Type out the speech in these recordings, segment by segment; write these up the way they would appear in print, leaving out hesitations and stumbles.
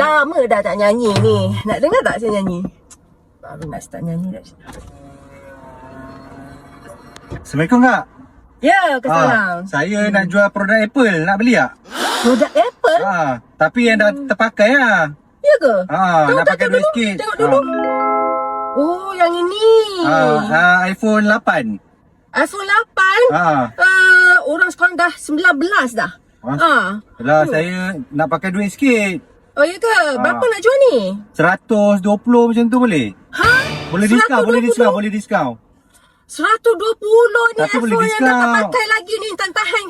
Lama dah tak nyanyi ni. Nak dengar tak saya nyanyi? Baru nak start nyanyi dah. Assalamualaikum Kak. Ya, kesalam. Saya nak jual produk Apple. Nak beli tak? Produk Apple? Tapi yang dah terpakai lah. Ya ke? Nak pakai duit sikit. Tengok dulu. Oh, yang ini. iPhone 8. iPhone 8? Orang sekarang dah 19 dah. Yalah, saya nak pakai duit sikit. Oh, ya ke? Berapa nak jual ni? 120 macam tu boleh? Boleh diskaun, boleh diskaun. 120 ni Tapi boleh iPhone yang dah tak diskaun. pakai lagi ni. Tentang hang.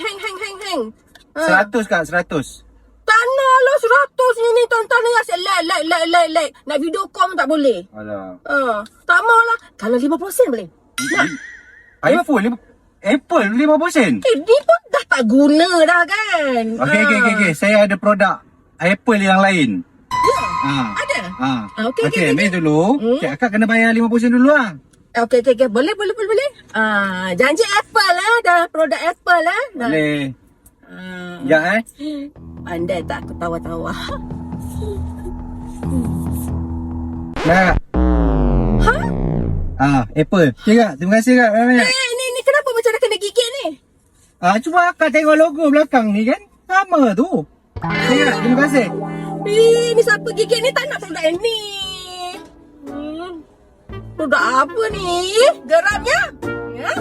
100 Kak, 100. Tanah lah 100 ni tuan-tuan ni asyik like. Nak video call pun tak boleh. Alah. Tak maulah. Kalau 5% boleh? Nak? iPhone, Apple 5%. Ni pun dah tak guna dah kan. Okey. Saya ada produk Apple yang lain. Ada? Okey, ambil dulu. Akak kena bayar 5% dulu lah. Okey. Boleh. Janji Apple lah. Dah produk Apple lah. Boleh. Ya Pandai tak aku tawa-tawa. Nak. Apple. Okay Kak, terima kasih Kak. Ni kenapa macam dah kena gigit ni? Cuba Kak tengok logo belakang ni kan. Sama tu. Okay Kak, terima kasih. Ni siapa gigit ni? Tak nak produk ni. Produk apa ni? Geramnya? Ya?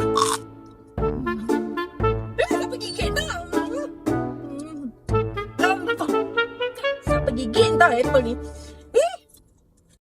Siapa gigit tak? Siapa gigit tak Apple ni?